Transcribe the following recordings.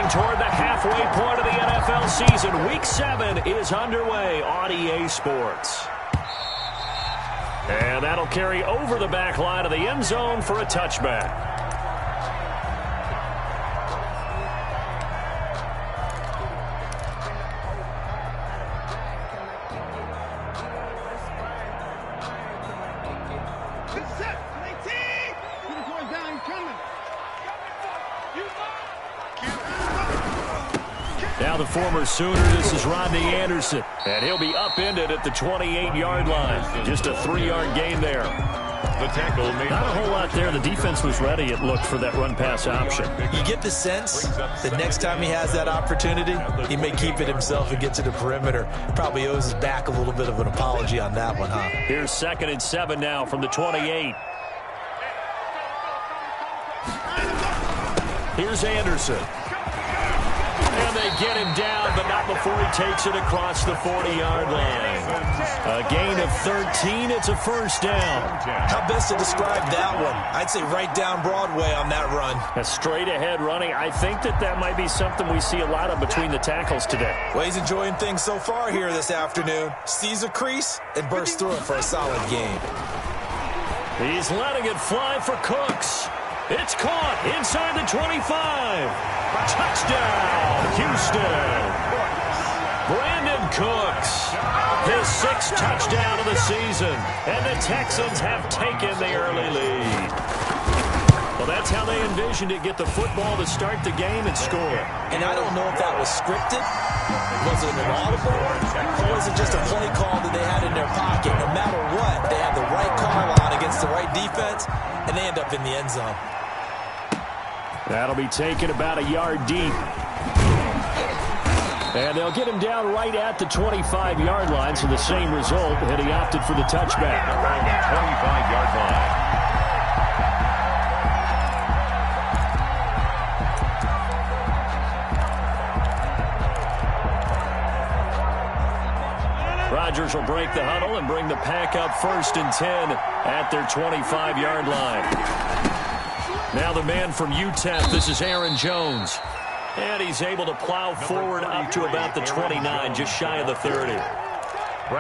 toward the halfway point of the NFL season. Week 7 is underway on EA Sports. And that'll carry over the back line of the end zone for a touchback. Now the former Sooner, this is Rodney Anderson. And he'll be upended at the 28-yard line. Just a 3-yard gain there. The tackle made. Not a whole lot there. The defense was ready, it looked, for that run-pass option. You get the sense that next time he has that opportunity, he may keep it himself and get to the perimeter. Probably owes his back a little bit of an apology on that one, huh? Here's 2nd and 7 now from the 28. Here's Anderson. And they get him down, but not before he takes it across the 40-yard line. A gain of 13. It's a first down. How best to describe that one? I'd say right down Broadway on that run. A straight-ahead running. I think that might be something we see a lot of between the tackles today. Well, he's enjoying things so far here this afternoon. Sees a crease and bursts through it for a solid game. He's letting it fly for Cooks. It's caught inside the 25. Touchdown, Houston. Brandon Cooks, his 6th touchdown of the season, and the Texans have taken the early lead. Well, that's how they envisioned it, get the football to start the game and score. And I don't know if that was scripted. Was it an audible? Or was it just a play call that they had in their pocket? No matter what, they have the right call on against the right defense, and they end up in the end zone. That'll be taken about a yard deep. And they'll get him down right at the 25-yard line, so the same result, and he opted for the touchback. Around the 25-yard line. Rodgers will break the huddle and bring the pack up 1st and 10 at their 25-yard line. Now the man from UTEP, this is Aaron Jones. And he's able to plow forward up to about the 29, just shy of the 30.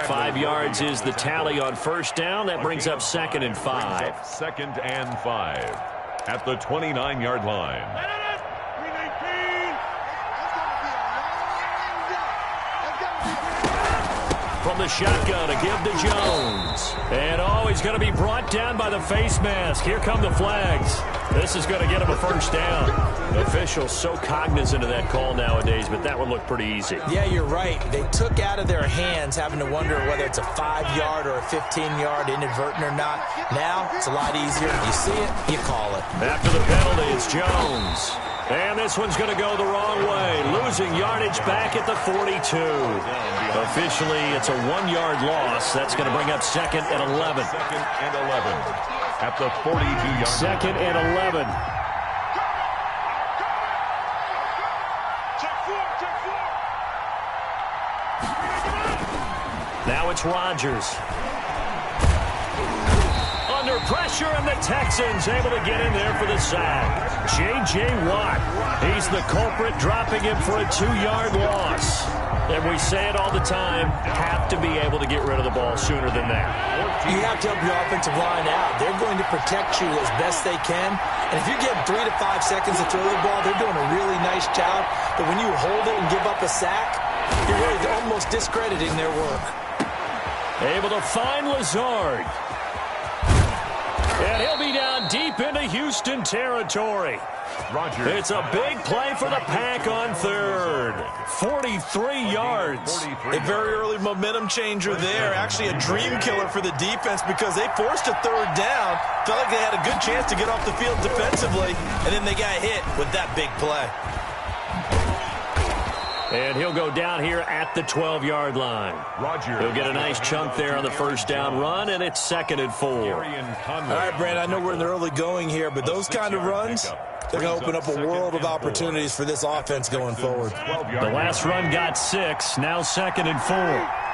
5 yards is the tally on first down. That brings up 2nd and 5. 2nd and 5 at the 29-yard line. From the shotgun, a give to Jones. And, he's going to be brought down by the face mask. Here come the flags. This is going to get him a first down. Officials so cognizant of that call nowadays, but that one looked pretty easy. Yeah, you're right. They took out of their hands having to wonder whether it's a 5-yard or a 15-yard inadvertent or not. Now, it's a lot easier. You see it, you call it. After the penalty, it's Jones. And this one's going to go the wrong way, losing yardage back at the 42. Officially, it's a 1-yard loss. That's going to bring up 2nd and 11. 2nd and 11 at the 42-yard line. 2nd and 11. Now it's Rodgers. Under pressure, and the Texans able to get in there for the sack. J.J. Watt, he's the culprit, dropping him for a 2-yard loss. And we say it all the time, have to be able to get rid of the ball sooner than that. You have to help your offensive line out. They're going to protect you as best they can. And if you give 3 to 5 seconds to throw the ball, they're doing a really nice job. But when you hold it and give up a sack, you're really almost discrediting their work. Able to find Lazard. And he'll be down deep into Houston territory. Rodgers. It's a big play for the Pack on 3rd. 43 yards. A very early momentum changer there. Actually a dream killer for the defense because they forced a 3rd down. Felt like they had a good chance to get off the field defensively, and then they got hit with that big play. And he'll go down here at the 12-yard line. Rodgers. He'll get a nice chunk there on the first down run, and it's 2nd and 4. All right, Brandon, I know we're in the early going here, but those kind of runs, they're going to open up a world of opportunities for this offense going forward. The last run got 6, now 2nd and 4.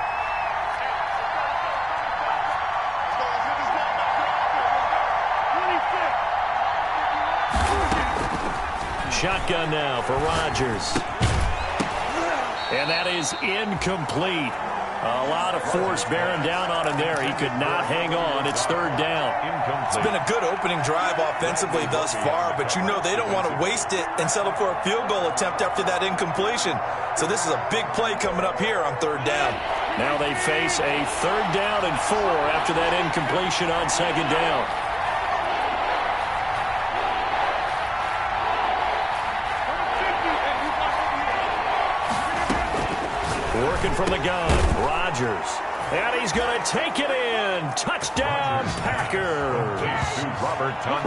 shotgun now for Rodgers. And that is incomplete. A lot of force bearing down on him there. He could not hang on. It's third down. It's been a good opening drive offensively thus far, but you know they don't want to waste it and settle for a field goal attempt after that incompletion. So this is a big play coming up here on third down. Now they face a third down and 4 after that incompletion on second down. Working from the gun, Rodgers. And he's going to take it in. Touchdown, Packers.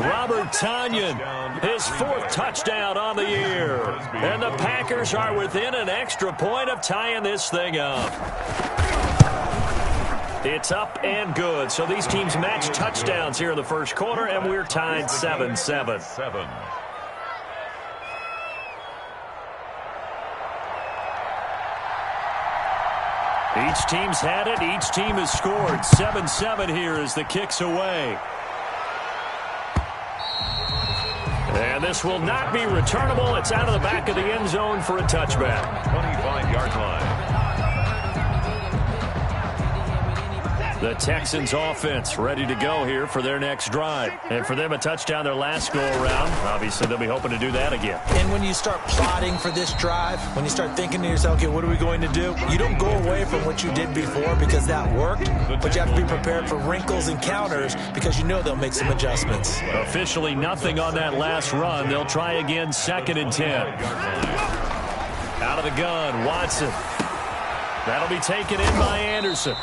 Robert Tonyan, his 4th touchdown on the year. And the Packers are within an extra point of tying this thing up. It's up and good. So these teams match touchdowns here in the first quarter, and we're tied 7-7. Each team's had it. Each team has scored. 7-7 here as the kick's away. And this will not be returnable. It's out of the back of the end zone for a touchback. 25-yard line. The Texans offense ready to go here for their next drive. And for them, a touchdown their last go-around. Obviously, they'll be hoping to do that again. And when you start plotting for this drive, when you start thinking to yourself, okay, what are we going to do? You don't go away from what you did before because that worked, but you have to be prepared for wrinkles and counters because you know they'll make some adjustments. Officially nothing on that last run. They'll try again, 2nd and 10. Out of the gun, Watson. That'll be taken in by Anderson.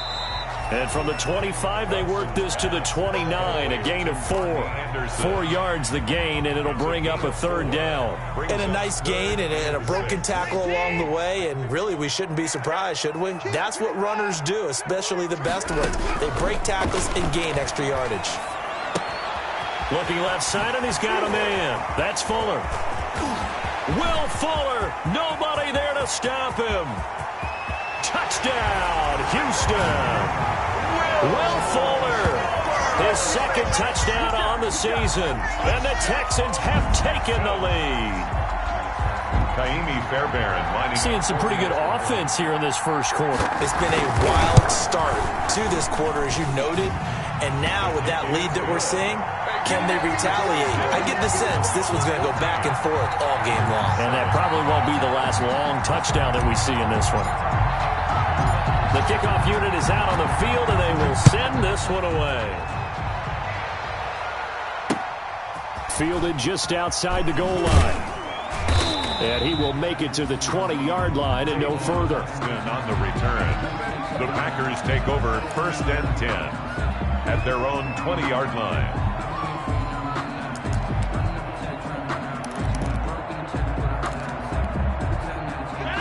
And from the 25, they work this to the 29, a gain of 4. 4 yards the gain, and it'll bring up a third down. And a nice gain and a broken tackle along the way, and really we shouldn't be surprised, should we? That's what runners do, especially the best ones. They break tackles and gain extra yardage. Looking left side, and he's got a man. That's Fuller. Will Fuller, nobody there to stop him. Touchdown, Houston. Will Fuller, his 2nd touchdown on the season, and the Texans have taken the lead. Seeing some pretty good offense here in this first quarter. It's been a wild start to this quarter, as you noted, and now with that lead that we're seeing, can they retaliate? I get the sense this one's going to go back and forth all game long. And that probably won't be the last long touchdown that we see in this one. The kickoff unit is out on the field, and they will send this one away. Fielded just outside the goal line. And he will make it to the 20-yard line and no further. On the return, the Packers take over 1st and 10 at their own 20-yard line.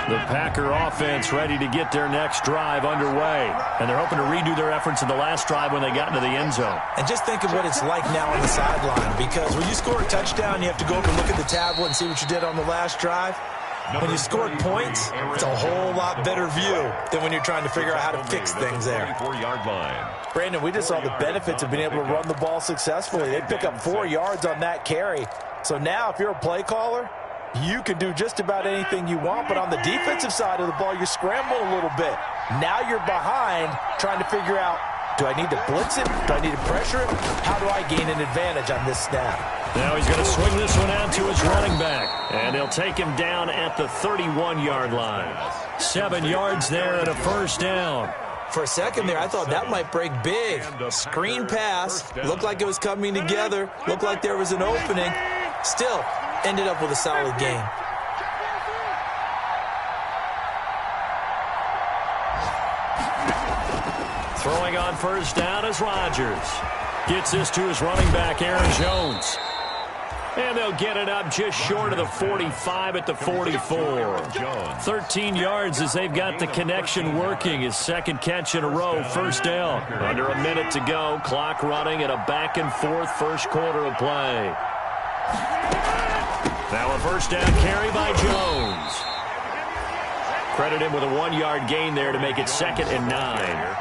The Packer offense ready to get their next drive underway. And they're hoping to redo their efforts in the last drive when they got into the end zone. And just think of what it's like now on the sideline, because when you score a touchdown, you have to go over and look at the tablet and see what you did on the last drive. When you scored points, it's a whole lot better view than when you're trying to figure out how to fix things there. Brandon, we just saw the benefits of being able to run the ball successfully. They pick up 4 yards on that carry. So now if you're a play caller, you can do just about anything you want, but on the defensive side of the ball, you scramble a little bit. Now you're behind trying to figure out, do I need to blitz it? Do I need to pressure it? How do I gain an advantage on this snap? Now he's going to swing this one out to his running back, and they'll take him down at the 31-yard line. 7 yards there and a first down. For a second there, I thought that might break big. Screen pass, looked like it was coming together, looked like there was an opening. Still, ended up with a solid gain. Throwing on first down is Rodgers. Gets this to his running back, Aaron Jones. And they'll get it up just short of the 45 at the 44. 13 yards as they've got the connection working. His 2nd catch in a row, first down. Under a minute to go, clock running at a back-and-forth first quarter of play. Now a first down carry by Jones. Credit him with a 1-yard gain there to make it 2nd and 9.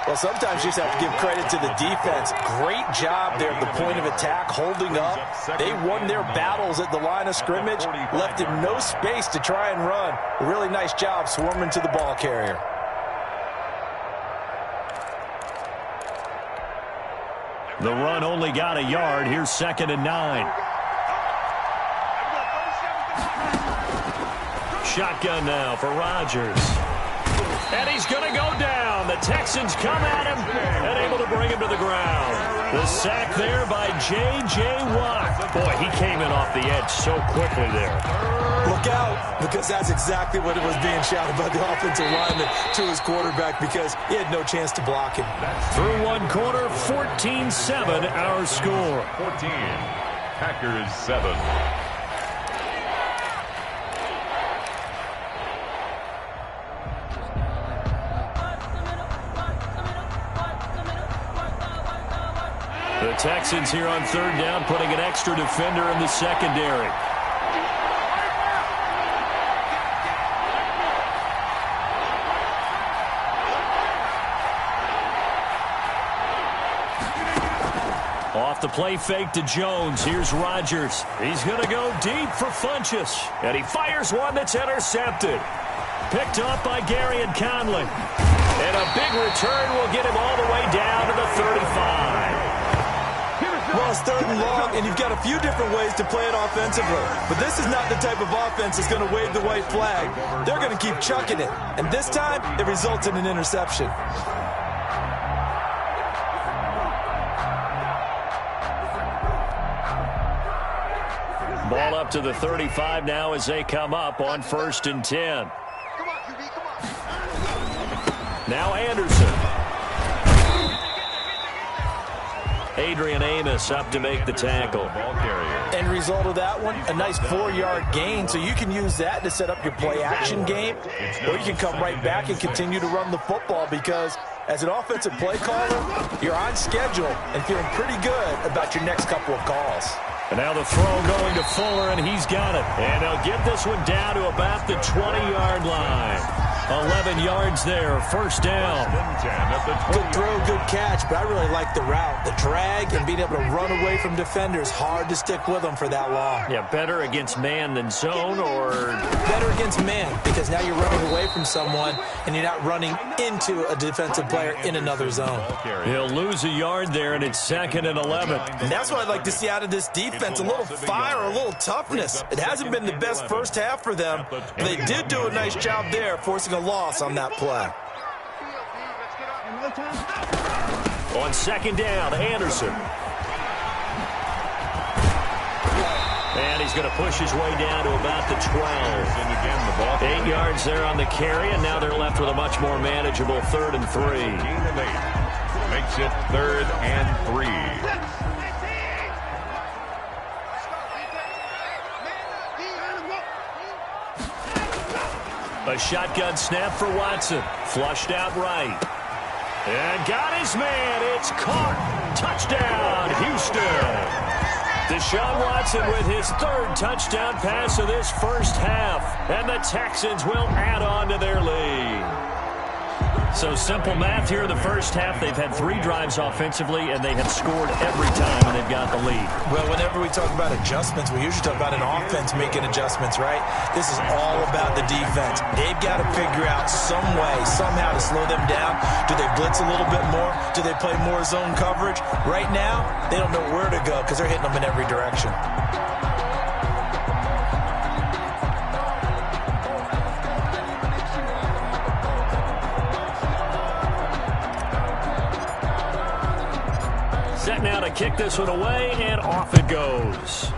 Well, sometimes you just have to give credit to the defense. Great job there at the point of attack, holding up. They won their battles at the line of scrimmage, left him no space to try and run. A really nice job swarming to the ball carrier. The run only got a yard. Here's 2nd and 9. Shotgun now for Rodgers. And he's going to go down. The Texans come at him and able to bring him to the ground. The sack there by J.J. Watt. Boy, he came in off the edge so quickly there. Look out, because that's exactly what it was being shouted by the offensive lineman to his quarterback, because he had no chance to block him. Through one quarter, 14-7 our score. 14, Packers 7. The Texans here on 3rd down, putting an extra defender in the secondary. Off the play fake to Jones. Here's Rodgers. He's going to go deep for Funchess. And he fires one that's intercepted. Picked up by Gary and Conley. And a big return will get him all the way down to the 35. Well, it's 3rd and long, and you've got a few different ways to play it offensively. But this is not the type of offense that's going to wave the white flag. They're going to keep chucking it. And this time, it results in an interception. Ball up to the 35 now as they come up on 1st and 10. Now Anderson. Adrian Amos up to make the tackle. End result of that one, a nice 4-yard gain, so you can use that to set up your play-action game, or you can come right back and continue to run the football, because as an offensive play caller, you're on schedule and feeling pretty good about your next couple of calls. And now the throw going to Fuller, and he's got it. And they'll get this one down to about the 20-yard line. 11 yards there, 1st down. Good throw, good catch, but I really like the route. The drag and being able to run away from defenders, hard to stick with them for that long. Yeah, better against man than zone, or? Better against man, because now you're running away from someone and you're not running into a defensive player in another zone. He'll lose a yard there, and it's 2nd and 11. And that's what I'd like to see out of this defense, a little fire, a little toughness. It hasn't been the best first half for them, but they did do a nice job there, forcing a loss on that play. On 2nd down, Anderson. And he's going to push his way down to about the 12. 8 yards there on the carry, and now they're left with a much more manageable 3rd and 3. Makes it 3rd and 3. A shotgun snap for Watson. Flushed out right. And got his man. It's caught. Touchdown, Houston. Deshaun Watson with his 3rd touchdown pass of this first half. And the Texans will add on to their lead. So simple math here in the first half. They've had 3 drives offensively, and they have scored every time when they've got the lead. Well, whenever we talk about adjustments, we usually talk about an offense making adjustments, right? This is all about the defense. They've got to figure out some way, somehow to slow them down. Do they blitz a little bit more? Do they play more zone coverage? Right now, they don't know where to go because they're hitting them in every direction. Set now to kick this one away, and off it goes.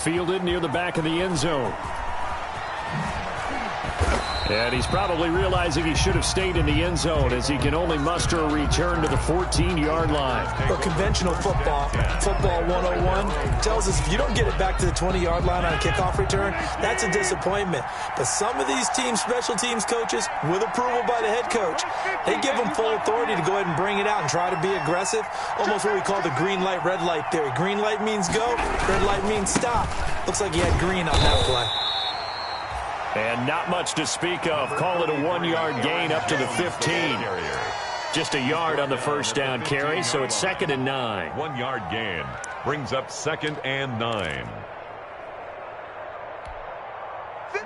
Fielded near the back of the end zone. And he's probably realizing he should have stayed in the end zone, as he can only muster a return to the 14-yard line. But conventional football 101, tells us if you don't get it back to the 20-yard line on a kickoff return, that's a disappointment. But some of these team special teams coaches, with approval by the head coach, they give them full authority to go ahead and bring it out and try to be aggressive. Almost what we call the green light, red light theory. Green light means go, red light means stop. Looks like he had green on that play. And not much to speak of. Call it a 1-yard gain up to the 15. Just a yard on the first down carry, so it's 2nd and 9. 1-yard gain brings up 2nd and 9.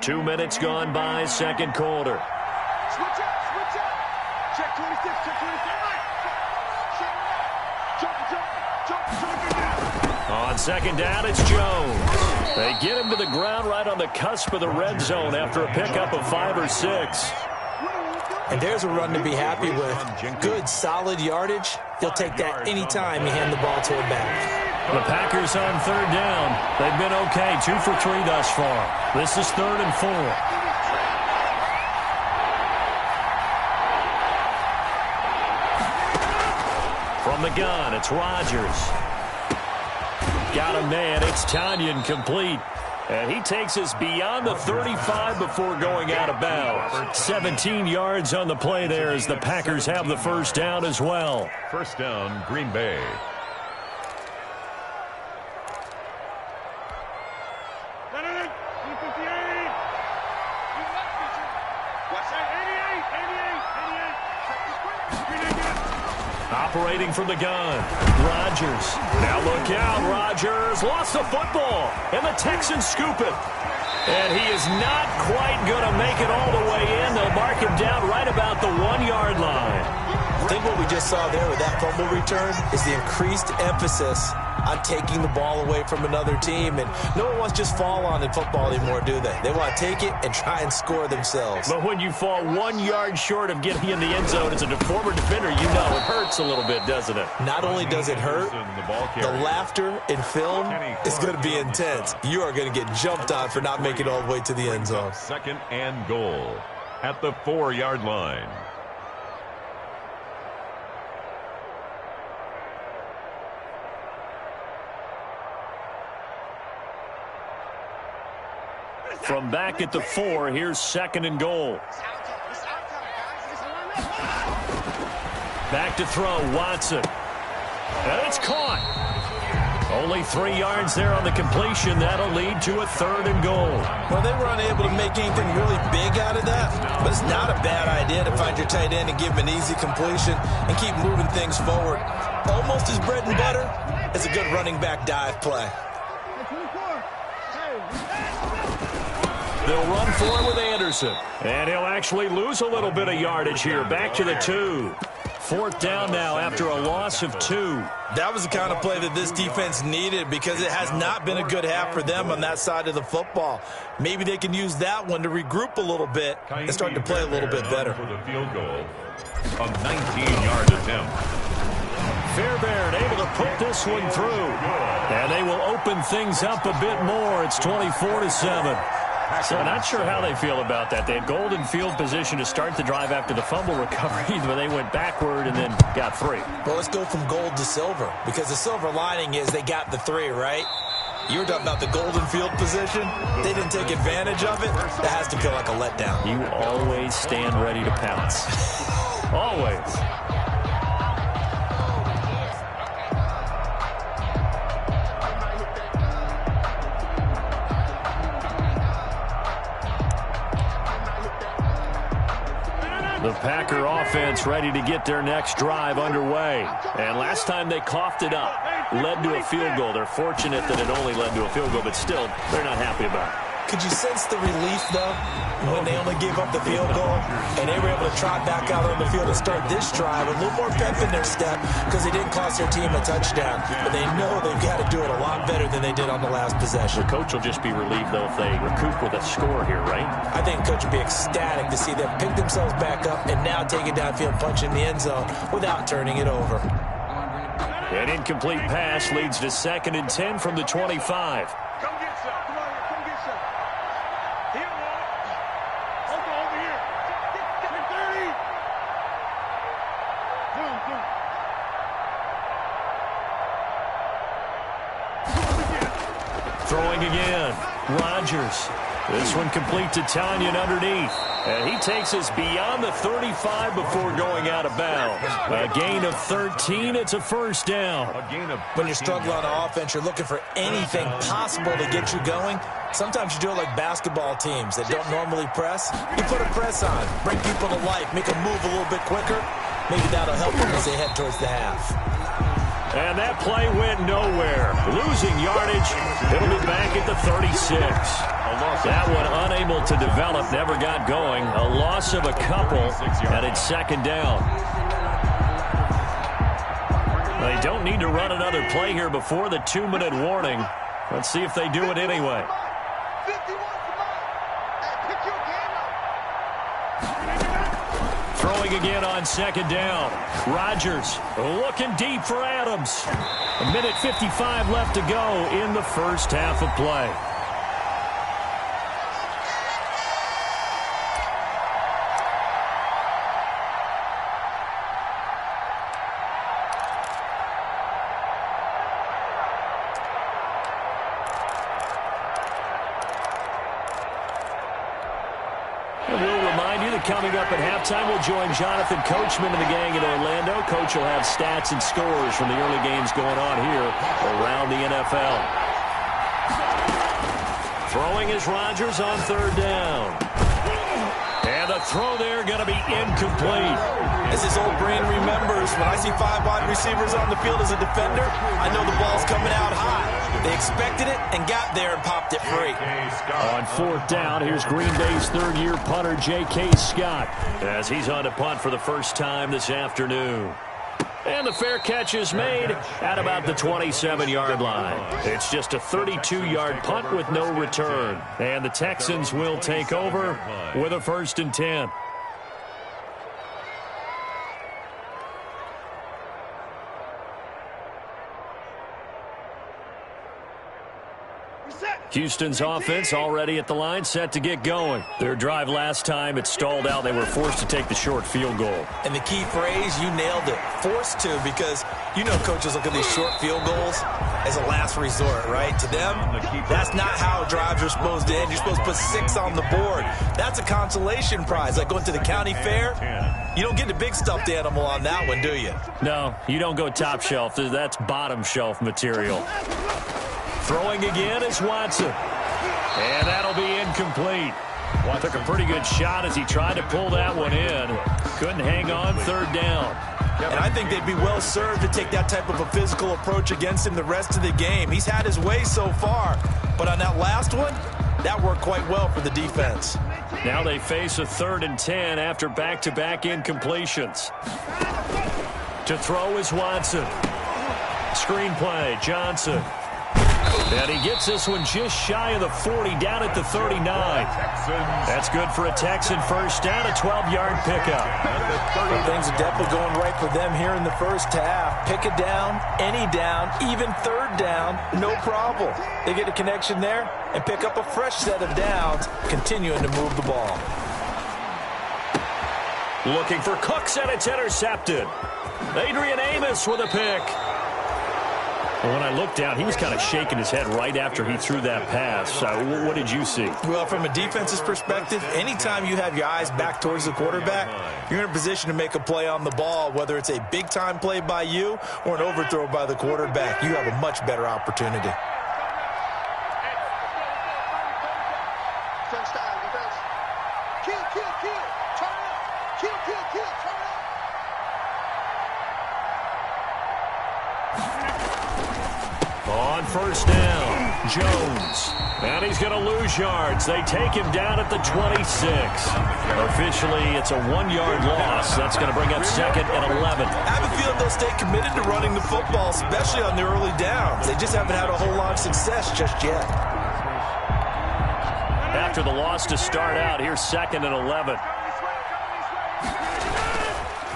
2 minutes gone by, second quarter. Switch up, switch up. Check 26, check 26. On second down, it's Jones. They get him to the ground right on the cusp of the red zone after a pickup of 5 or 6. And there's a run to be happy with. Good, solid yardage. He'll take that any time you hand the ball to a back. The Packers on 3rd down. They've been okay, 2 for 3 thus far. This is 3rd and 4. From the gun, it's Rodgers. Got a man, it's Tanyan complete. And he takes us beyond the 35 before going out of bounds. 17 yards on the play there as the Packers have the first down as well. First down, Green Bay. Operating from the gun, Rodgers. Now look out, Rodgers lost the football, and the Texans scoop it. And he is not quite going to make it all the way in. They'll mark him down right about the 1-yard line. I think what we just saw there with that fumble return is the increased emphasis on taking the ball away from another team. And no one wants to just fall on in football anymore, do they? They want to take it and try and score themselves. But when you fall 1 yard short of getting in the end zone as a former defender, you know it hurts a little bit, doesn't it? Not only does it hurt, the laughter in film is going to be intense. You are going to get jumped on for not making it all the way to the end zone. 2nd and goal at the 4-yard line. From back at the 4, here's 2nd and goal. Back to throw, Watson. And it's caught. Only 3 yards there on the completion. That'll lead to a 3rd and goal. Well, they were unable to make anything really big out of that, but it's not a bad idea to find your tight end and give him an easy completion and keep moving things forward. Almost as bread and butter as a good running back dive play. They'll run for it with Anderson. And he'll actually lose a little bit of yardage here. Back to the 2. 4th down now after a loss of 2. That was the kind of play that this defense needed because it has not been a good half for them on that side of the football. Maybe they can use that one to regroup a little bit and start to play a little bit better. For the field goal, a 19-yard attempt. Fairbairn able to put this one through. And they will open things up a bit more. It's 24-7. So not sure how they feel about that. They had golden field position to start the drive after the fumble recovery, but they went backward and then got 3. Well, let's go from gold to silver, because the silver lining is they got the 3, right? You were talking about the golden field position. They didn't take advantage of it. That has to feel like a letdown. You always stand ready to pounce. Always. The Packer offense ready to get their next drive underway. And last time they coughed it up, led to a field goal. They're fortunate that it only led to a field goal, but still, they're not happy about it. Could you sense the relief, though, when they only gave up the field goal and they were able to trot back out on the field and start this drive with a little more pep in their step because they didn't cost their team a touchdown. But they know they've got to do it a lot better than they did on the last possession. The coach will just be relieved, though, if they recoup with a score here, right? I think the coach will be ecstatic to see them pick themselves back up and now take it downfield, punch in the end zone without turning it over. An incomplete pass leads to 2nd and 10 from the 25. Throwing again, Rodgers. This one complete to Tanyan underneath. And he takes us beyond the 35 before going out of bounds. A gain of 13. It's a first down. When you're struggling on offense, you're looking for anything possible to get you going. Sometimes you do it like basketball teams that don't normally press. You put a press on, bring people to life, make them move a little bit quicker. Maybe that'll help them as they head towards the half. And that play went nowhere. Losing yardage. It'll be back at the 36. That one unable to develop, never got going. A loss of a couple, and it's second down. They don't need to run another play here before the 2-minute warning. Let's see if they do it anyway. Throwing again on second down. Rodgers looking deep for Adams. 1:55 left to go in the first half of play. Coming up at halftime, we'll join Jonathan Coachman and the gang in Orlando. Coach will have stats and scores from the early games going on here around the NFL. Throwing is Rodgers on third down. And the throw there going to be incomplete. As his old brain remembers, when I see 5 wide receivers on the field as a defender, I know the ball's coming out high. They expected it and got there and popped it free. On fourth down, here's Green Bay's third-year punter, J.K. Scott, as he's on to punt for the first time this afternoon. And the fair catch is made at about the 27-yard line. It's just a 32-yard punt with no return. And the Texans will take over with a 1st and 10. Houston's offense already at the line, set to get going. Their drive last time, it stalled out. They were forced to take the short field goal. And the key phrase, you nailed it, forced to, because you know coaches look at these short field goals as a last resort, right? To them, that's not how drives are supposed to end. You're supposed to put 6 on the board. That's a consolation prize, like going to the county fair. You don't get the big stuffed animal on that one, do you? No, you don't go top shelf. That's bottom shelf material. Throwing again is Watson. And that'll be incomplete. Took a pretty good shot as he tried to pull that one in. Couldn't hang on, third down. And I think they'd be well served to take that type of a physical approach against him the rest of the game. He's had his way so far. But on that last one, that worked quite well for the defense. Now they face a 3rd and 10 after back-to-back incompletions. To throw is Watson. Screen play, Johnson. And he gets this one just shy of the 40, down at the 39. That's good for a Texan first down, a 12-yard pickup. Things are definitely going right for them here in the first half. Pick a down, any down, even third down, no problem. They get a connection there and pick up a fresh set of downs, continuing to move the ball. Looking for Cooks, and it's intercepted. Adrian Amos with a pick. Well, when I looked down, he was kind of shaking his head right after he threw that pass. What did you see? Well, from a defense's perspective, anytime you have your eyes back towards the quarterback, you're in a position to make a play on the ball, whether it's a big-time play by you or an overthrow by the quarterback. You have a much better opportunity. On first down, Jones. And he's going to lose yards. They take him down at the 26. Officially, it's a 1-yard loss. That's going to bring up 2nd and 11. I have a feeling they'll stay committed to running the football, especially on the early downs. They just haven't had a whole lot of success just yet. After the loss to start out, here's 2nd and 11.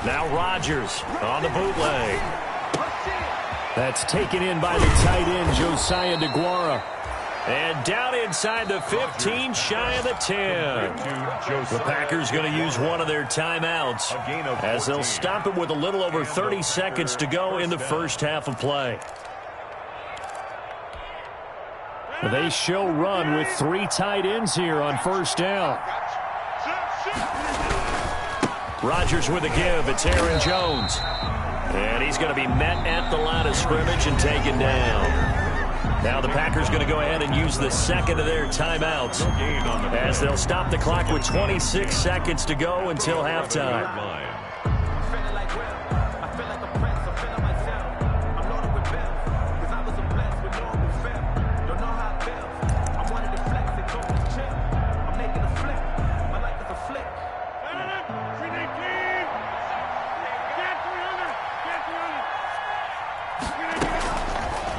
Now Rodgers on the bootleg. That's taken in by the tight end, Josiah DeGuara. And down inside the 15, shy of the 10. The Packers going to use one of their timeouts as they'll stop it with a little over 30 seconds to go in the first half of play. They show run with 3 tight ends here on first down. Rodgers with a give. It's Aaron Jones. And he's going to be met at the line of scrimmage and taken down. Now the Packers going to go ahead and use the second of their timeouts as they'll stop the clock with 26 seconds to go until halftime.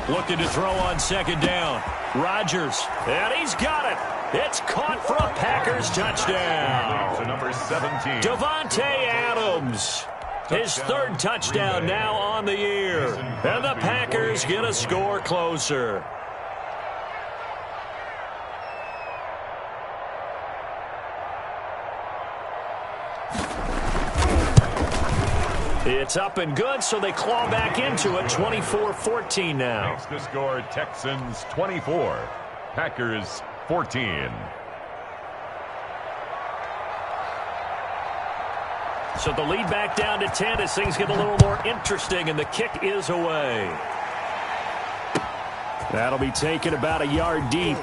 Looking to throw on second down. Rodgers, and he's got it. It's caught for a Packers touchdown. To number 17. Davante Adams. His third touchdown now on the year. And the Packers get a score closer. It's up and good, so they claw back into it, 24-14 now. Makes the score Texans 24, Packers 14. So the lead back down to 10 as things get a little more interesting, and the kick is away. That'll be taken about a yard deep.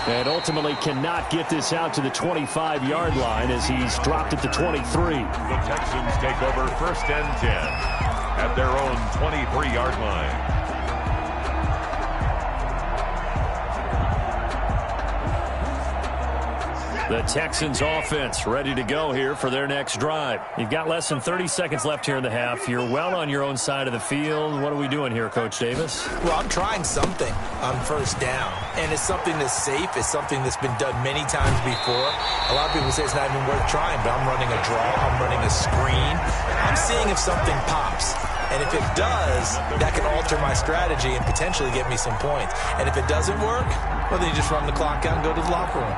And ultimately cannot get this out to the 25-yard line as he's dropped at the 23. The Texans take over first and 10 at their own 23-yard line. The Texans offense ready to go here for their next drive. You've got less than 30 seconds left here in the half. You're well on your own side of the field. What are we doing here, Coach Davis? Well, I'm trying something on first down, and it's something that's safe. It's something that's been done many times before. A lot of people say it's not even worth trying, but I'm running a draw. I'm running a screen. I'm seeing if something pops. And if it does, that can alter my strategy and potentially get me some points. And if it doesn't work, well, then you just run the clock out and go to the locker room.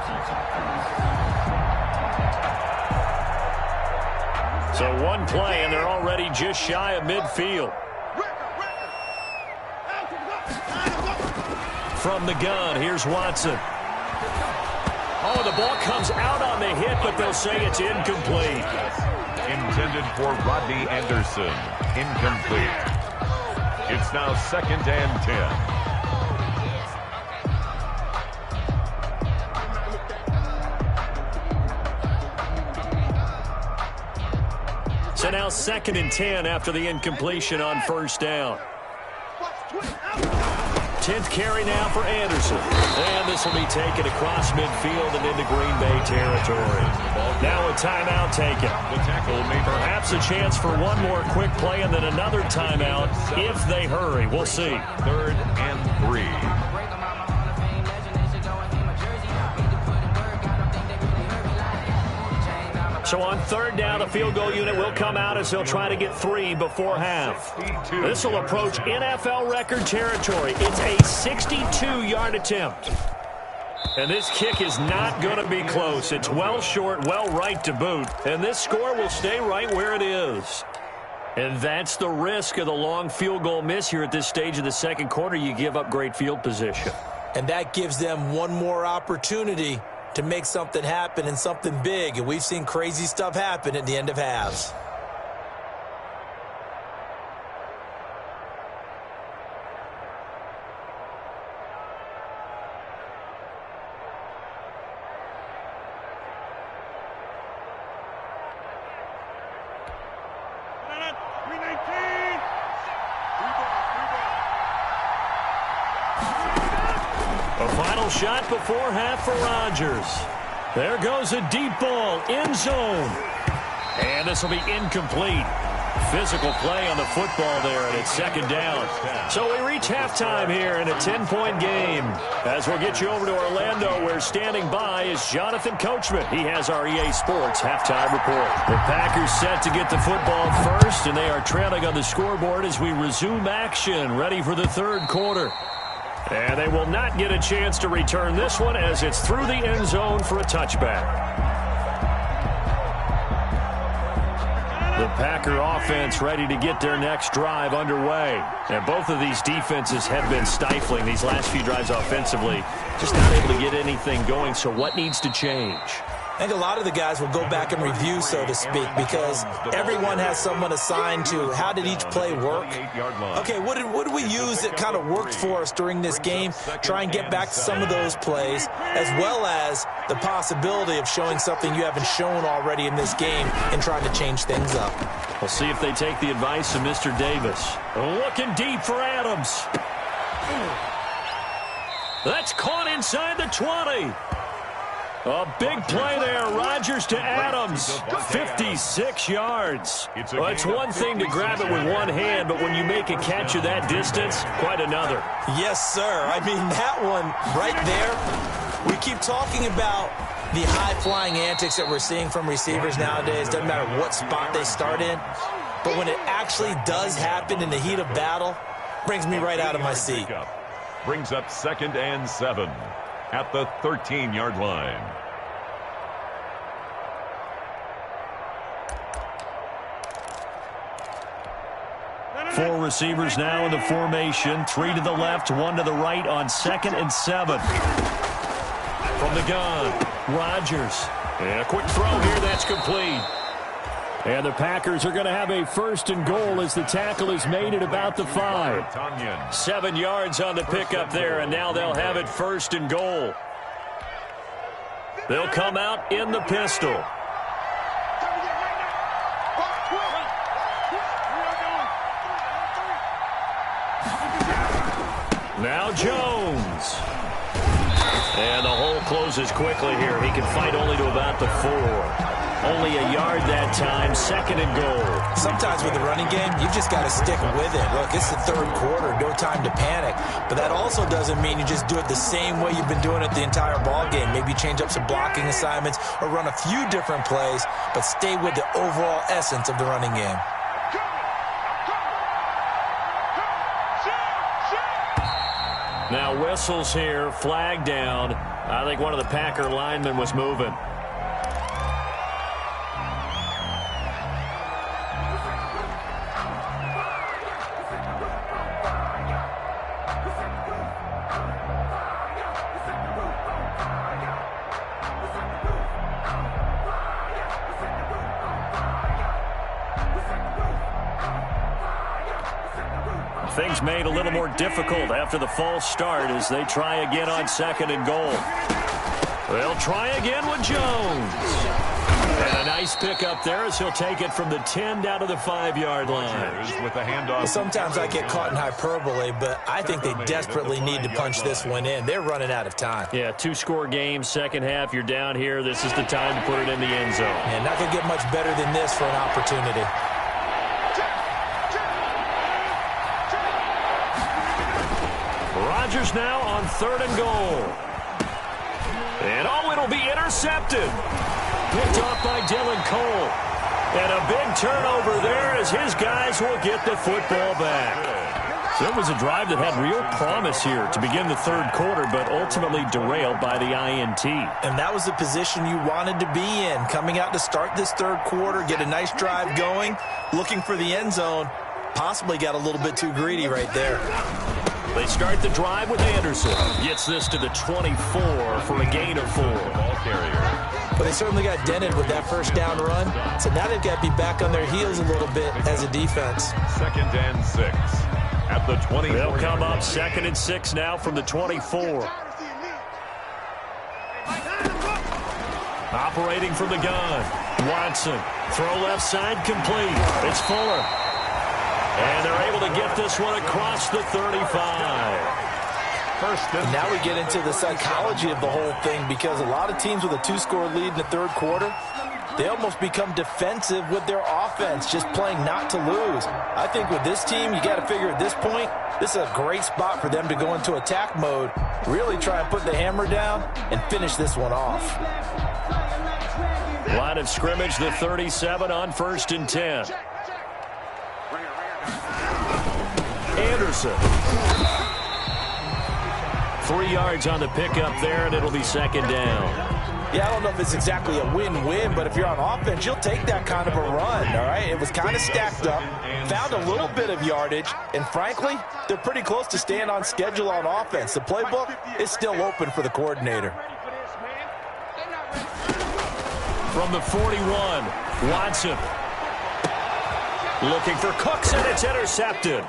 So one play, and they're already just shy of midfield. From the gun, here's Watson. Oh, the ball comes out on the hit, but they'll say it's incomplete. Intended for Rodney Anderson. Incomplete. It's now second and 10. So now second and 10 after the incompletion on first down. 10th carry now for Anderson. And this will be taken across midfield and into Green Bay territory. Now a timeout taken. Perhaps a chance for one more quick play and then another timeout if they hurry. We'll see. Third and 3. So on third down, the field goal unit will come out as they'll try to get 3 before half. This will approach NFL record territory. It's a 62-yard attempt. And this kick is not going to be close. It's well short, well right to boot. And this score will stay right where it is. And that's the risk of the long field goal miss here at this stage of the second quarter. You give up great field position. And that gives them one more opportunity to make something happen and something big. And we've seen crazy stuff happen at the end of halves. A final shot before half for Rodgers. There goes a deep ball, end zone. And this will be incomplete. Physical play on the football there, and it's second down. So we reach halftime here in a 10-point game. As we'll get you over to Orlando, where standing by is Jonathan Coachman. He has our EA Sports halftime report. The Packers set to get the football first, and they are trailing on the scoreboard as we resume action, ready for the third quarter. And they will not get a chance to return this one as it's through the end zone for a touchback. The Packer offense ready to get their next drive underway. And both of these defenses have been stifling these last few drives offensively. Just not able to get anything going, so what needs to change? I think a lot of the guys will go back and review, so to speak, because everyone has someone assigned to how did each play work. Okay, what did we use that kind of worked for us during this game? Try and get back to some of those plays, as well as the possibility of showing something you haven't shown already in this game and trying to change things up. We'll see if they take the advice of Mr. Davis. Looking deep for Adams. That's caught inside the 20. A big play there, Rodgers to Adams, 56 yards. Well, it's one thing to grab it with one hand, but when you make a catch of that distance, quite another. Yes, sir. I mean, that one right there, we keep talking about the high-flying antics that we're seeing from receivers nowadays. Doesn't matter what spot they start in, but when it actually does happen in the heat of battle, brings me right out of my seat. Brings up 2nd and 7 at the 13-yard line. Four receivers now in the formation. 3 to the left, 1 to the right on 2nd and 7. From the gun, Rodgers. And a quick throw here, that's complete. And the Packers are going to have a 1st and goal as the tackle is made at about the 5. 7 yards on the pickup there, and now they'll have it 1st and goal. They'll come out in the pistol. Now Jones. And the hole closes quickly here. He can fight only to about the 4. Only a yard that time, 2nd and goal. Sometimes with the running game, you've just got to stick with it. Look, it's the 3rd quarter, no time to panic. But that also doesn't mean you just do it the same way you've been doing it the entire ball game. Maybe change up some blocking assignments or run a few different plays, but stay with the overall essence of the running game. Now whistles here, flag down. I think one of the Packer linemen was moving. Things made a little more difficult after the false start as they try again on 2nd and goal. They'll try again with Jones. And a nice pickup there as he'll take it from the 10 down to the 5-yard line. With the handoff. Sometimes I get caught in hyperbole, but I think they desperately need to punch this one in. They're running out of time. Yeah, 2-score game, second half, you're down here. This is the time to put it in the end zone. And not going to get much better than this for an opportunity. Rodgers now on 3rd and goal. And it'll be intercepted. Picked off by Dylan Cole. And a big turnover there as his guys will get the football back. So it was a drive that had real promise here to begin the 3rd quarter, but ultimately derailed by the INT. And that was the position you wanted to be in. Coming out to start this 3rd quarter, get a nice drive going, looking for the end zone. Possibly got a little bit too greedy right there. They start the drive with Anderson. Gets this to the 24 for a gain of 4. Ball carrier. But they certainly got dented with that 1st down run. So now they've got to be back on their heels a little bit as a defense. 2nd and 6 at the 24. They'll come up 2nd and 6 now from the 24. Operating from the gun. Watson. Throw left side complete. It's Fuller. And they're able to get this one across the 35. Now we get into the psychology of the whole thing, because a lot of teams with a 2-score lead in the 3rd quarter, they almost become defensive with their offense, just playing not to lose. I think with this team, you got to figure at this point, this is a great spot for them to go into attack mode, really try and put the hammer down and finish this one off. Line of scrimmage, the 37 on 1st and 10. Anderson. 3 yards on the pickup there, and it'll be 2nd down. Yeah, I don't know if it's exactly a win-win, but if you're on offense, you'll take that kind of a run, all right? It was kind of stacked up, found a little bit of yardage, and frankly, they're pretty close to staying on schedule on offense. The playbook is still open for the coordinator. From the 41, Watson. Looking for Cooks, and it's intercepted.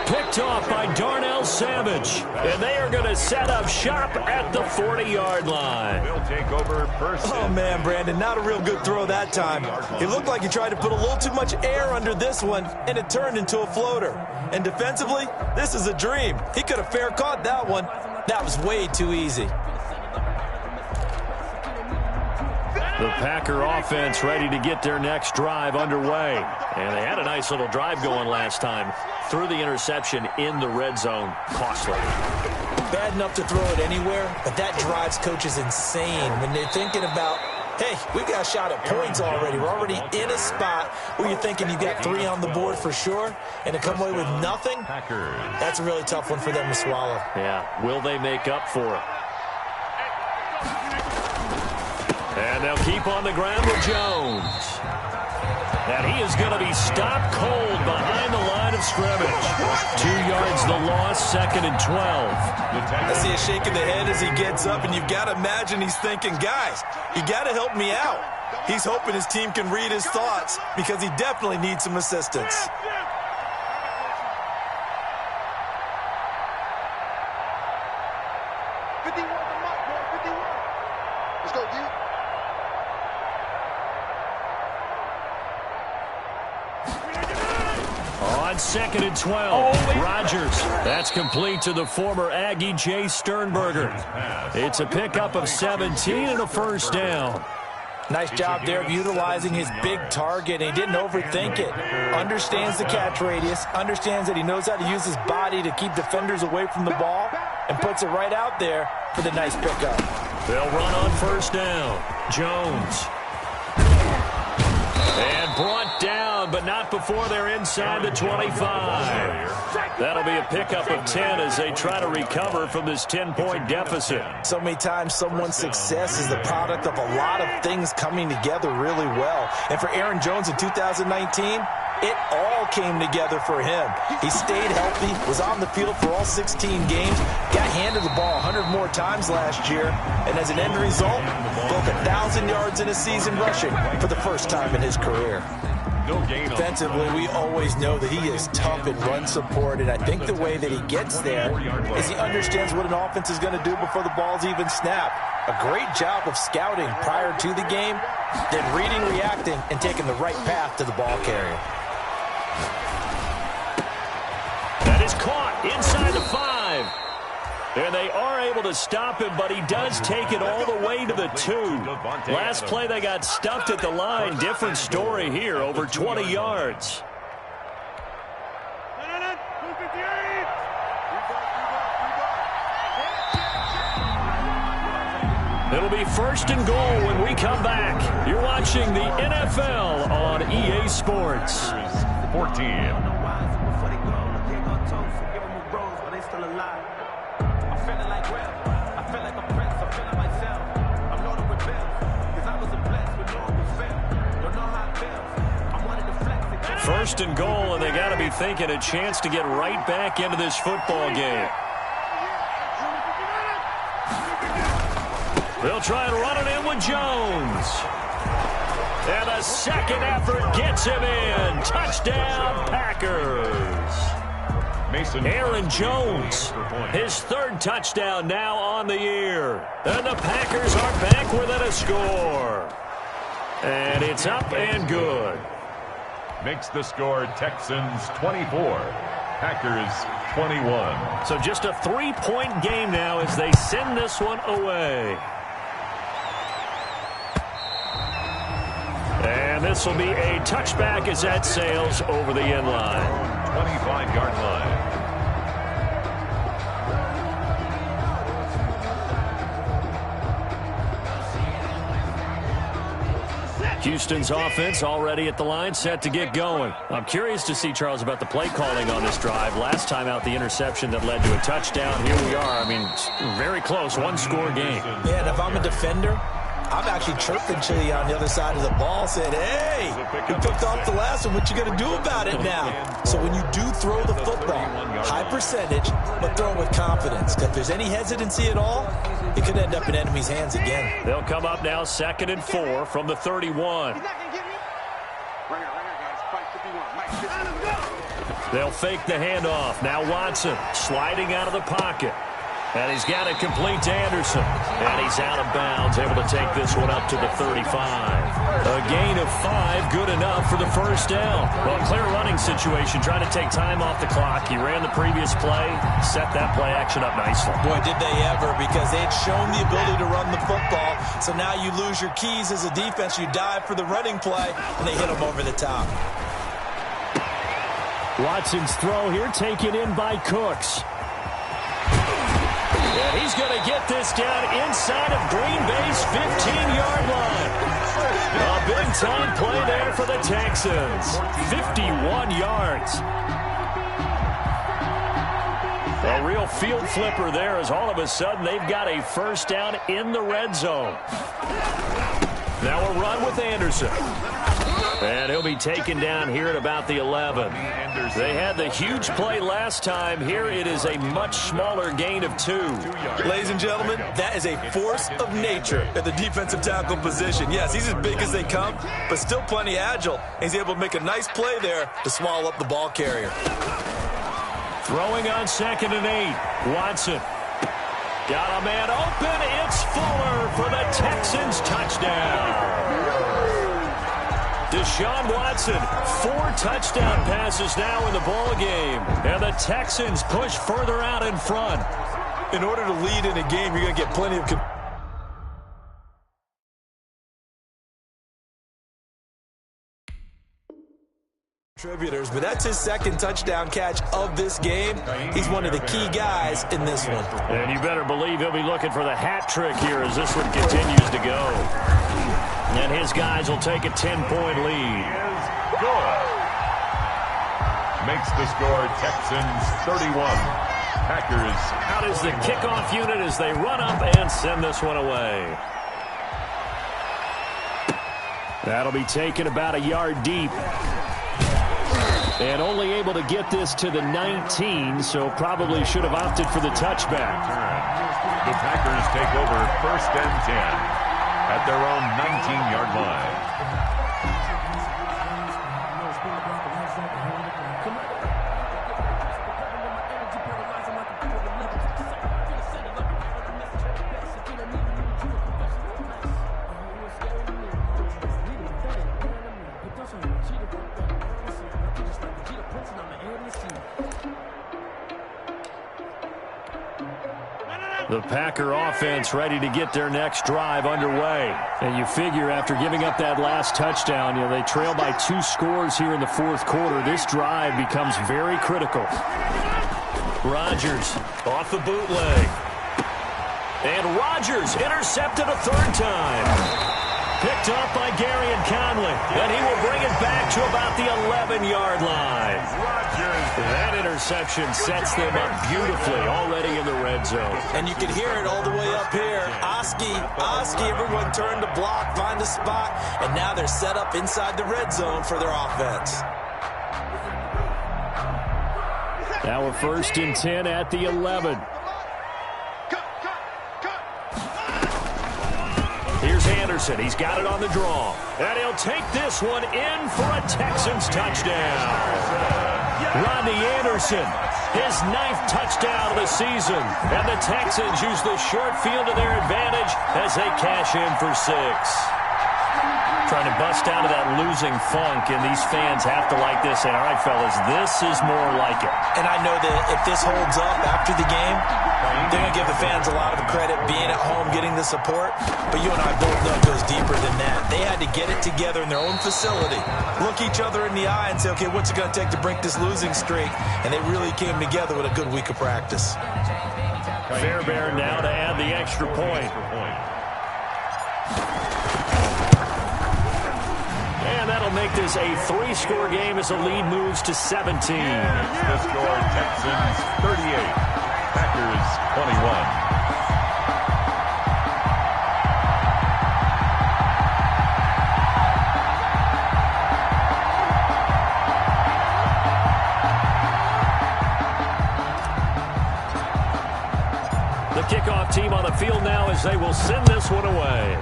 Picked off by Darnell Savage. And they are going to set up shop at the 40-yard line. They'll take over first. Oh, man, Brandon, not a real good throw that time. It looked like he tried to put a little too much air under this one, and it turned into a floater. And defensively, this is a dream. He could have fair caught that one. That was way too easy. The Packer offense ready to get their next drive underway. And they had a nice little drive going last time. Threw the interception in the red zone. Costly. Bad enough to throw it anywhere, but that drives coaches insane when they're thinking about, hey, we've got a shot at points already. We're already in a spot where you're thinking you got 3 on the board for sure, and to come away with nothing, that's a really tough one for them to swallow. Yeah, will they make up for it? And they'll keep on the ground with Jones. And he is going to be stopped cold behind the line of scrimmage. 2 yards the loss, 2nd and 12. I see a shake of the head as he gets up, and you've got to imagine he's thinking, guys, you got to help me out. He's hoping his team can read his thoughts because he definitely needs some assistance. On 2nd and 12, Rodgers. That's complete to the former Aggie, Jay Sternberger. It's a pickup of 17 and a first down. Nice job there of utilizing his big target. He didn't overthink it. Understands the catch radius. Understands that he knows how to use his body to keep defenders away from the ball. And puts it right out there for the nice pickup. They'll run on first down. Jones. And brought down, but not before they're inside the 25. That'll be a pickup of 10 as they try to recover from this 10-point deficit. So many times someone's success is the product of a lot of things coming together really well. And for Aaron Jones in 2019, it all came together for him. He stayed healthy, was on the field for all 16 games, got handed the ball 100 more times last year, and as an end result, broke 1,000 yards in a season rushing for the first time in his career. Defensively, we always know that he is tough in run support, and I think the way that he gets there is he understands what an offense is going to do before the ball's even snapped. A great job of scouting prior to the game, then reading, reacting, and taking the right path to the ball carrier. That is caught inside the 5. And they are able to stop him, but he does take it all the way to the 2. Last play, they got stuffed at the line. Different story here, over 20 yards. It'll be 1st and goal when we come back. You're watching the NFL on EA Sports. 14. First and goal, and they got to be thinking a chance to get right back into this football game. They'll try and run it in with Jones. And a second effort gets him in. Touchdown, Packers. Aaron Jones, his 3rd touchdown now on the year. And the Packers are back within a score. And it's up and good. Makes the score Texans 24, Packers 21. So just a 3-point game now as they send this one away. And this will be a touchback as that sails over the end line. 25-yard line. Houston's offense already at the line, set to get going. I'm curious to see, Charles, about the play calling on this drive. Last time out, the interception that led to a touchdown. Here we are. I mean, very close, 1-score game. Yeah, and if I'm a defender, I'm actually chirping to you on the other side of the ball, saying, hey, you picked off the last one. What you going to do about it now? So when you do throw the football, high percentage, but throw it with confidence. Because if there's any hesitancy at all, it could end up in enemy's hands again. They'll come up now 2nd and 4 from the 31. They'll fake the handoff. Now Watson sliding out of the pocket. And he's got it complete to Anderson. And he's out of bounds, able to take this one up to the 35. A gain of 5, good enough for the first down. Well, clear running situation, trying to take time off the clock. He ran the previous play, set that play action up nicely. Boy, did they ever, because they had shown the ability to run the football. So now you lose your keys as a defense. You dive for the running play, and they hit him over the top. Watson's throw here taken in by Cooks. And he's going to get this down inside of Green Bay's 15-yard line. A big-time play there for the Texans. 51 yards. A real field flipper there, as all of a sudden they've got a first down in the red zone. Now a run with Anderson. And he'll be taken down here at about the 11. They had the huge play last time. Here it is a much smaller gain of 2. Ladies and gentlemen, that is a force of nature at the defensive tackle position. Yes, he's as big as they come, but still plenty agile. He's able to make a nice play there to swallow up the ball carrier. Throwing on 2nd and 8. Watson. Got a man open. It's Fuller for the Texans touchdown. Deshaun Watson, 4 touchdown passes now in the ball game. And the Texans push further out in front. In order to lead in a game, you're going to get plenty of contributors, but that's his 2nd touchdown catch of this game. He's one of the key guys in this one. And you better believe he'll be looking for the hat trick here as this one continues to go. And his guys will take a 10-point lead. Good. Makes the score Texans 31. Packers. Out is the kickoff unit as they run up and send this one away. That'll be taken about a yard deep. And only able to get this to the 19, so probably should have opted for the touchback. The Packers take over 1st and 10 at their own 19-yard line. The Packer offense ready to get their next drive underway. And you figure after giving up that last touchdown, they trail by 2 scores here in the 4th quarter. This drive becomes very critical. Rodgers off the bootleg. And Rodgers intercepted a 3rd time. Picked up by Gary and Conley. And he will bring it back to about the 11-yard line. That interception sets them up beautifully already in the red zone. And you can hear it all the way up here. Oski, everyone turned to block, find a spot, and now they're set up inside the red zone for their offense. Now a 1st and 10 at the 11. Here's Anderson. He's got it on the draw. And he'll take this one in for a Texans touchdown. Rodney Anderson, his 9th touchdown of the season. And the Texans use the short field to their advantage as they cash in for 6. Trying to bust out of that losing funk, and these fans have to like this. And, all right, fellas, this is more like it. And I know that if this holds up after the game, they're going to give the fans a lot of credit being at home, getting the support. But you and I both know it goes deeper than that. They had to get it together in their own facility, look each other in the eye and say, okay, what's it going to take to break this losing streak? And they really came together with a good week of practice. Fairbairn now to add the extra point. And that'll make this a 3-score game as the lead moves to 17. The score, Texans 38. Packers 21. kickoff team on the field now as they will send this one away.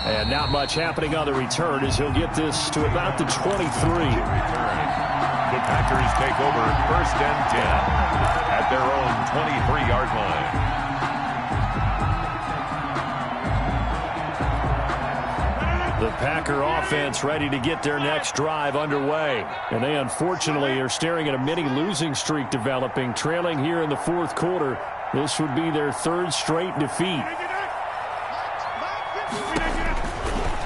And not much happening on the return as he'll get this to about the 23. The Packers take over 1st and 10 at their own 23-yard line. The Packer offense ready to get their next drive underway. And they unfortunately are staring at a mini losing streak developing, trailing here in the 4th quarter. This would be their 3rd straight defeat.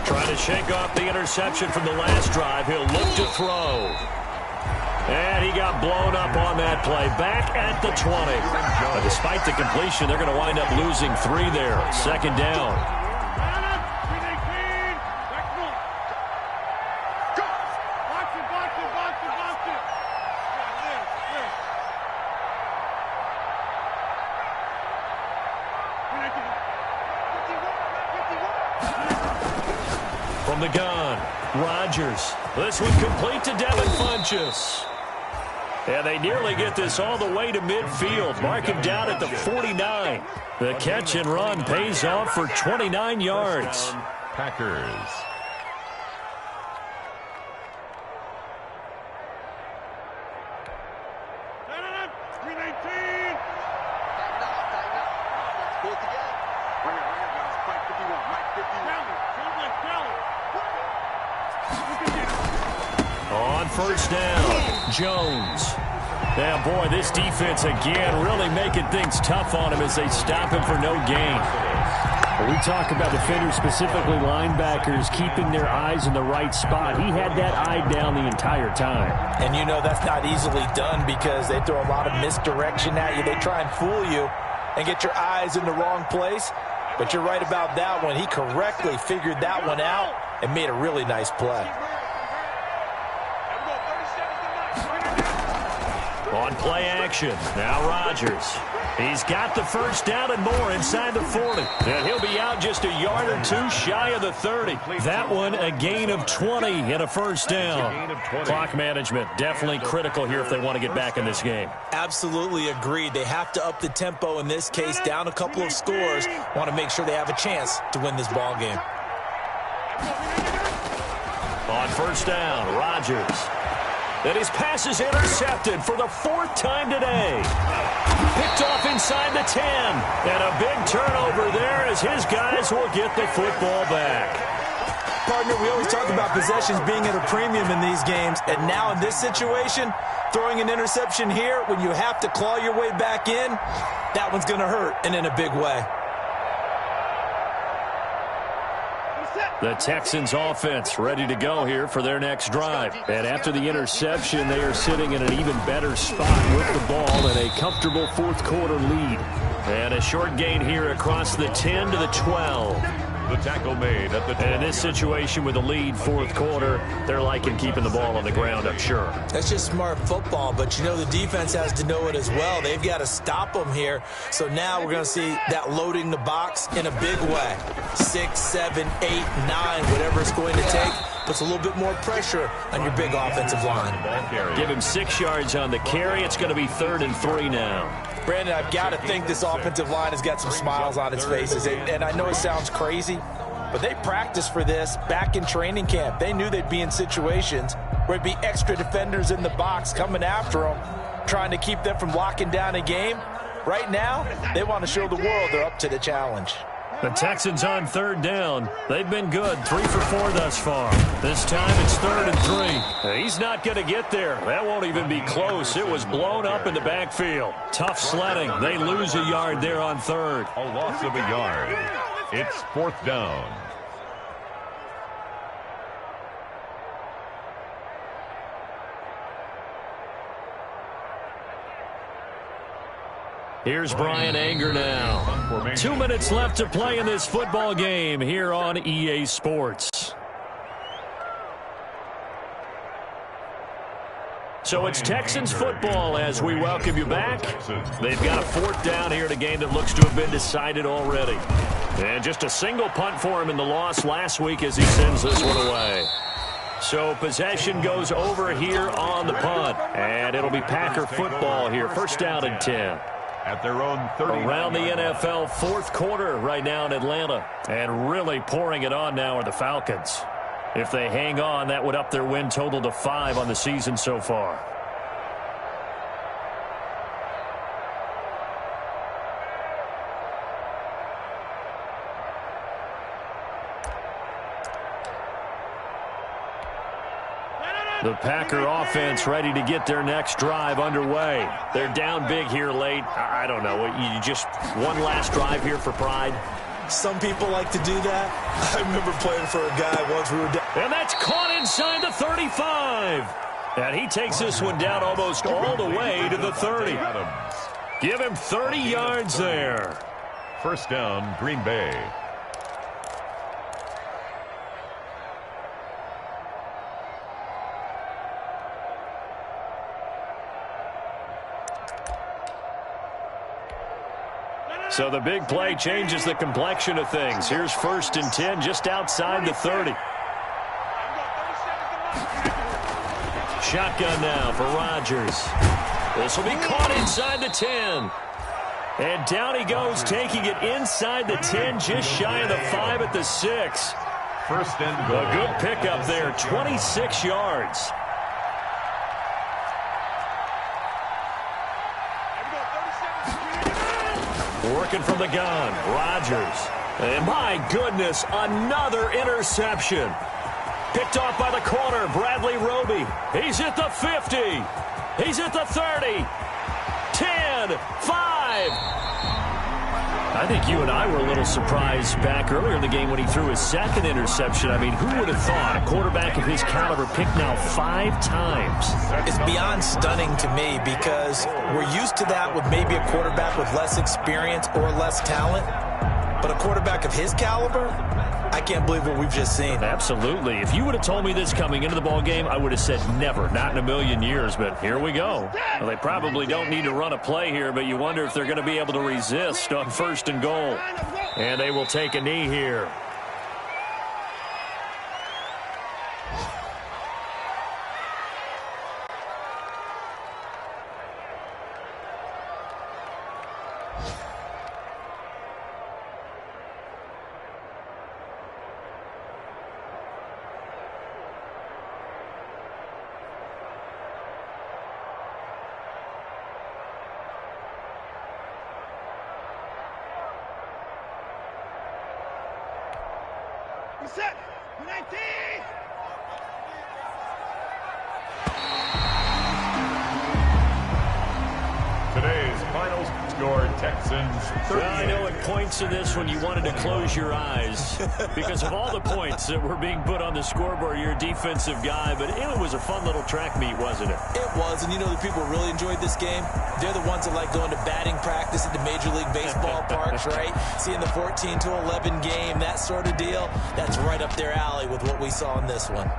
Trying to shake off the interception from the last drive. He'll look to throw. And he got blown up on that play. Back at the 20. But despite the completion, they're going to wind up losing 3 there. 2nd down. From the gun, Rodgers. This one complete to Devin Funchess. And they nearly get this all the way to midfield. Mark him down at the 49. The catch and run pays off for 29 yards. Packers. On 1st down, Jones. Yeah, boy, this defense again really making things tough on him as they stop him for no gain. When we talk about defenders, specifically linebackers, keeping their eyes in the right spot. He had that eye down the entire time. And you know that's not easily done because they throw a lot of misdirection at you. They try and fool you and get your eyes in the wrong place. But you're right about that one. He correctly figured that one out and made a really nice play. On play action, now Rodgers. He's got the 1st down and more inside the 40. And he'll be out just a yard or 2 shy of the 30. That one a gain of 20 and a 1st down. Clock management definitely critical here if they want to get back in this game. Absolutely agreed. They have to up the tempo in this case, down a couple of scores. Want to make sure they have a chance to win this ball game. On 1st down, Rodgers. And his pass is intercepted for the 4th time today. Picked off inside the 10. And a big turnover there as his guys will get the football back. Partner, we always talk about possessions being at a premium in these games. And now in this situation, throwing an interception here when you have to claw your way back in, that one's going to hurt and in a big way. The Texans offense ready to go here for their next drive. And after the interception, they are sitting in an even better spot with the ball and a comfortable 4th quarter lead. And a short gain here across the 10 to the 12. The tackle made at the 12. And in this situation with the lead 4th quarter, they're liking keeping the ball on the ground, I'm sure. That's just smart football, but you know the defense has to know it as well. They've got to stop them here. So now we're going to see that loading the box in a big way. 6, 7, 8, 9, whatever it's going to take. Puts a little bit more pressure on your big offensive line. Give him 6 yards on the carry. It's going to be 3rd and 3 now. Brandon, I've got to think this offensive line has got some smiles on its faces. And I know it sounds crazy, but they practiced for this back in training camp. They knew they'd be in situations where it'd be extra defenders in the box coming after them, trying to keep them from locking down a game. Right now, they want to show the world they're up to the challenge. The Texans on 3rd down. They've been good, 3 for 4 thus far. This time it's 3rd and 3. He's not going to get there. That won't even be close. It was blown up in the backfield. Tough sledding. They lose a yard there on 3rd. A loss of a yard. It's 4th down. Here's Brian Anger now. 2 minutes left to play in this football game here on EA Sports. So it's Texans football as we welcome you back. They've got a 4th down here in a game that looks to have been decided already. And just a single punt for him in the loss last week as he sends this one away. So possession goes over here on the punt. And it'll be Packer football here. First down and 10. At their own 30. Around the NFL fourth quarter right now in Atlanta. And really pouring it on now are the Falcons. If they hang on, that would up their win total to 5 on the season so far. The Packer offense ready to get their next drive underway. They're down big here late. I don't know. You just one last drive here for pride? Some people like to do that. I remember playing for a guy once we were down. And that's caught inside the 35. And he takes this one down almost all the way to the 30. Give him 30 yards there. First down, Green Bay. So the big play changes the complexion of things. Here's first and 10 just outside the 30. Shotgun now for Rodgers. This will be caught inside the 10. And down he goes, taking it inside the 10, just shy of the 5 at the 6. First and goal. A good pickup there, 26 yards. Working from the gun, Rodgers. And my goodness, another interception. Picked off by the corner, Bradley Roby. He's at the 50. He's at the 30. 10, 5. I think you and I were a little surprised back earlier in the game when he threw his second interception. I mean, who would have thought a quarterback of his caliber picked now 5 times? It's beyond stunning to me because we're used to that with maybe a quarterback with less experience or less talent. But a quarterback of his caliber, I can't believe what we've just seen. Absolutely. If you would have told me this coming into the ball game, I would have said never, not in a million years. But here we go. Well, they probably don't need to run a play here, but you wonder if they're going to be able to resist on first and goal. And they will take a knee here. Set. 19. Today's final score, Texans 38. Well, I know at points in this when you wanted to close your eyes because of all the points that were being put on the scoreboard. You're a defensive guy, but it was a fun little track meet, wasn't it? It was, and you know the people who really enjoyed this game? They're the ones that like going to batting practice at the Major League Baseball parks, right? Seeing the 14-11 game, that sort of deal, that's right up their alley with what we saw in this one.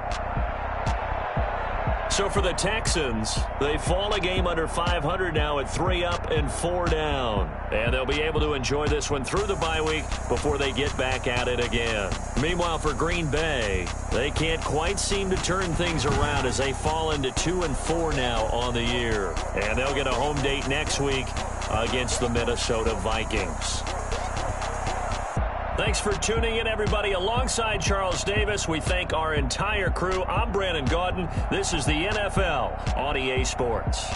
So for the Texans, they fall a game under 500 now at 3 up and 4 down. And they'll be able to enjoy this one through the bye week before they get back at it again. Meanwhile, for Green Bay, they can't quite seem to turn things around as they fall into 2 and 4 now on the year. And they'll get a home date next week against the Minnesota Vikings. Thanks for tuning in, everybody. Alongside Charles Davis, we thank our entire crew. I'm Brandon Gaudin. This is the NFL on EA Sports.